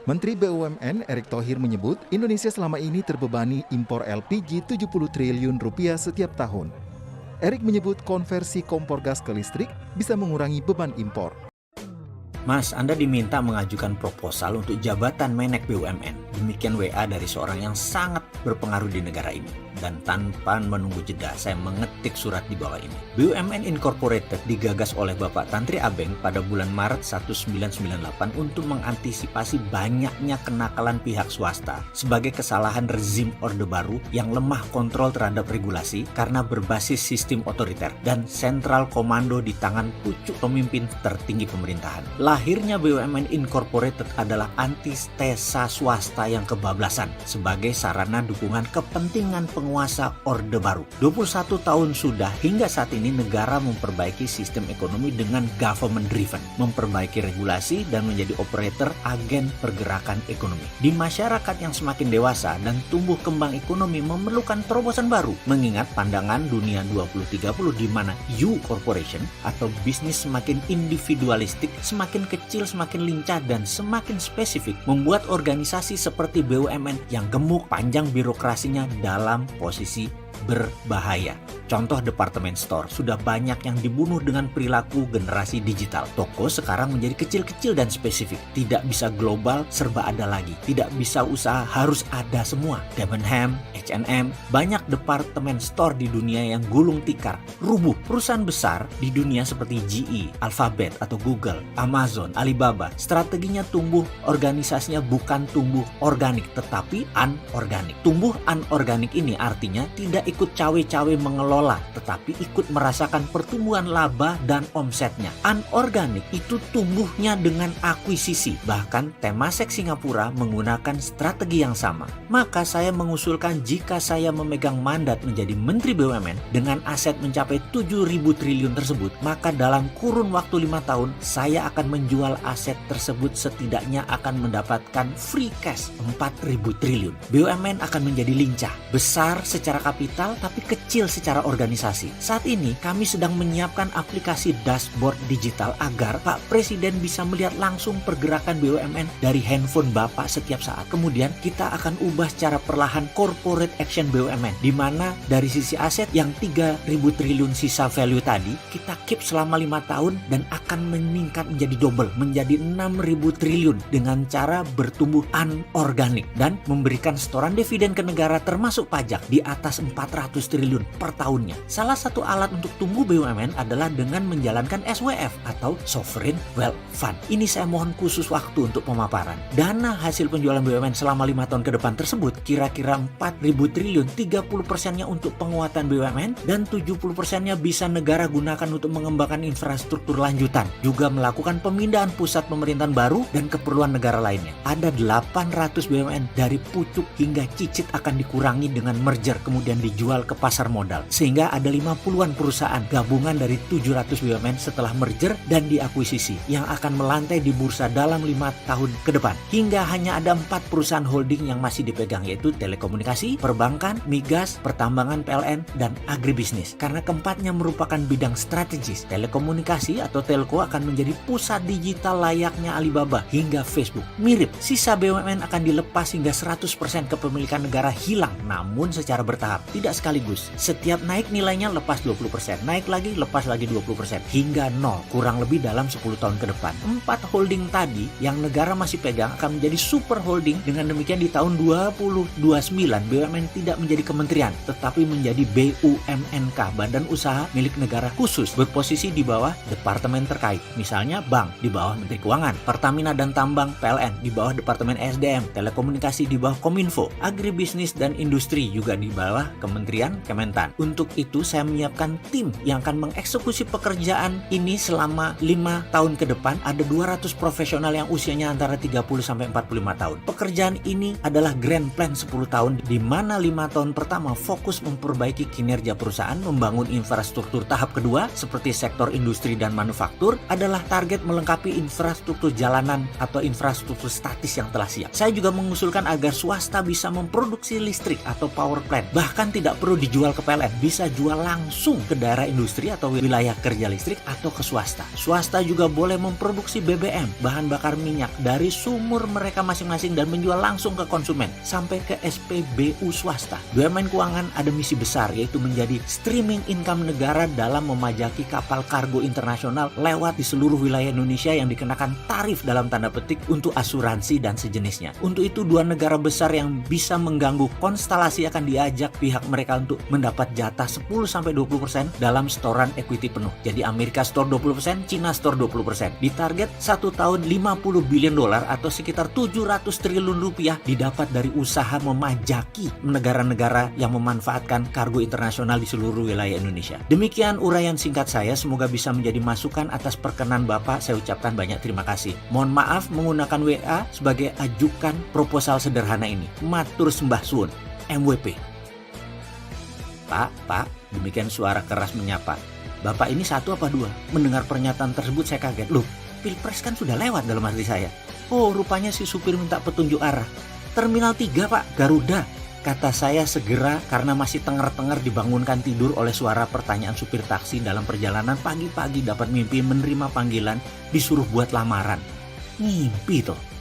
Menteri BUMN Erick Thohir menyebut Indonesia selama ini terbebani impor LPG 70 triliun rupiah setiap tahun. Erick menyebut konversi kompor gas ke listrik bisa mengurangi beban impor. Mas, Anda diminta mengajukan proposal untuk jabatan Menek BUMN. Demikian WA dari seorang yang sangat berpengaruh di negara ini. Dan tanpa menunggu jeda, saya mengetik surat di bawah ini. BUMN Incorporated digagas oleh Bapak Tantri Abeng pada bulan Maret 1998 untuk mengantisipasi banyaknya kenakalan pihak swasta sebagai kesalahan rezim Orde Baru yang lemah kontrol terhadap regulasi karena berbasis sistem otoriter dan sentral komando di tangan pucuk pemimpin tertinggi pemerintahan. Lahirnya BUMN Incorporated adalah antitesa swasta yang kebablasan sebagai sarana dukungan kepentingan penguasa Orde Baru. 21 tahun sudah hingga saat ini negara memperbaiki sistem ekonomi dengan government driven, memperbaiki regulasi dan menjadi operator agen pergerakan ekonomi. Di masyarakat yang semakin dewasa dan tumbuh kembang ekonomi memerlukan terobosan baru, mengingat pandangan dunia 2030 di mana U Corporation atau bisnis semakin individualistik, semakin kecil, semakin lincah dan semakin spesifik, membuat organisasi seperti BUMN yang gemuk panjang birokrasinya dalam posisi berbahaya. Contoh departemen store sudah banyak yang dibunuh dengan perilaku generasi digital. Toko sekarang menjadi kecil-kecil dan spesifik. Tidak bisa global, serba ada lagi. Tidak bisa usaha, harus ada semua. Debenham, H&M, banyak departemen store di dunia yang gulung tikar, rubuh. Perusahaan besar di dunia seperti GE, Alphabet atau Google, Amazon, Alibaba, strateginya tumbuh, organisasinya bukan tumbuh organik, tetapi anorganik. Tumbuh anorganik ini artinya tidak ikut cawe-cawe mengelola, tetapi ikut merasakan pertumbuhan laba dan omsetnya. Anorganik itu tumbuhnya dengan akuisisi. Bahkan Temasek Singapura menggunakan strategi yang sama. Maka saya mengusulkan jika saya memegang mandat menjadi Menteri BUMN dengan aset mencapai 7.000 triliun tersebut, maka dalam kurun waktu 5 tahun saya akan menjual aset tersebut, setidaknya akan mendapatkan free cash 4.000 triliun. BUMN akan menjadi lincah, besar secara kapital tapi kecil secara organisasi. Saat ini kami sedang menyiapkan aplikasi dashboard digital agar Pak Presiden bisa melihat langsung pergerakan BUMN dari handphone Bapak setiap saat. Kemudian kita akan ubah secara perlahan corporate action BUMN, di mana dari sisi aset yang 3.000 triliun sisa value tadi kita keep selama 5 tahun dan akan meningkat menjadi double, menjadi 6.000 triliun dengan cara bertumbuh anorganik dan memberikan setoran dividen ke negara termasuk pajak di atas 400 triliun per tahunnya. Salah satu alat untuk tumbuh BUMN adalah dengan menjalankan SWF atau Sovereign Wealth Fund. Ini saya mohon khusus waktu untuk pemaparan. Dana hasil penjualan BUMN selama 5 tahun ke depan tersebut kira-kira 4.000 triliun, 30%-nya untuk penguatan BUMN dan 70%-nya bisa negara gunakan untuk mengembangkan infrastruktur lanjutan, juga melakukan pemindahan pusat pemerintahan baru dan keperluan negara lainnya. Ada 800 BUMN dari pucuk hingga cicit akan dikurangi dengan merger kemudian dijual ke pasar modal, sehingga ada 50-an perusahaan gabungan dari 700 BUMN setelah merger dan diakuisisi yang akan melantai di bursa dalam 5 tahun ke depan, hingga hanya ada 4 perusahaan holding yang masih dipegang, yaitu telekomunikasi, perbankan, migas, pertambangan PLN, dan agribisnis. Karena keempatnya merupakan bidang strategis, telekomunikasi atau telco akan menjadi pusat digital layaknya Alibaba hingga Facebook. Mirip, sisa BUMN akan dilepas hingga 100% kepemilikan negara hilang, namun secara bertahap, tidak sekaligus. Setiap naik nilainya lepas 20%, naik lagi lepas lagi 20%, hingga 0, kurang lebih dalam 10 tahun ke depan. 4 holding tadi yang negara masih pegang akan menjadi super holding. Dengan demikian di tahun 2029 BUMN tidak menjadi kementerian, tetapi menjadi BUMNK, badan usaha milik negara khusus, berposisi di bawah departemen terkait. Misalnya bank di bawah Menteri Keuangan, Pertamina dan Tambang PLN di bawah Departemen SDM, telekomunikasi di bawah Kominfo, agribisnis dan industri juga di bawah Kementerian Kementan. Untuk itu saya menyiapkan tim yang akan mengeksekusi pekerjaan ini selama 5 tahun ke depan. Ada 200 profesional yang usianya antara 30 sampai 45 tahun. Pekerjaan ini adalah grand plan 10 tahun, di mana 5 tahun pertama fokus memperbaiki kinerja perusahaan, membangun infrastruktur. Tahap kedua seperti sektor industri dan manufaktur adalah target melengkapi infrastruktur jalanan atau infrastruktur statis yang telah siap. Saya juga mengusulkan agar swasta bisa memproduksi listrik atau power plant, bahkan bahkan tidak perlu dijual ke PLN, bisa jual langsung ke daerah industri atau wilayah kerja listrik atau ke swasta. Swasta juga boleh memproduksi BBM, bahan bakar minyak, dari sumur mereka masing-masing dan menjual langsung ke konsumen sampai ke SPBU swasta. BUMN keuangan ada misi besar, yaitu menjadi streaming income negara dalam memajaki kapal kargo internasional lewat di seluruh wilayah Indonesia yang dikenakan tarif dalam tanda petik untuk asuransi dan sejenisnya. Untuk itu dua negara besar yang bisa mengganggu konstelasi akan diajak pihak mereka untuk mendapat jatah 10-20% dalam setoran equity penuh. Jadi Amerika store 20%, Cina store 20%. Ditarget 1 tahun 50 billion dolar atau sekitar 700 triliun rupiah didapat dari usaha memajaki negara-negara yang memanfaatkan kargo internasional di seluruh wilayah Indonesia. Demikian uraian singkat saya, semoga bisa menjadi masukan. Atas perkenan Bapak saya ucapkan banyak terima kasih. Mohon maaf menggunakan WA sebagai ajukan proposal sederhana ini. Matur sembah suwun. MWP. Pak, demikian suara keras menyapa. Bapak ini satu apa dua? Mendengar pernyataan tersebut saya kaget. Loh, Pilpres kan sudah lewat dalam hati saya. Oh, rupanya si supir minta petunjuk arah. Terminal 3 Pak, Garuda. Kata saya segera karena masih tenger-tenger dibangunkan tidur oleh suara pertanyaan supir taksi dalam perjalanan pagi-pagi dapat mimpi menerima panggilan disuruh buat lamaran. Ngimpi toh.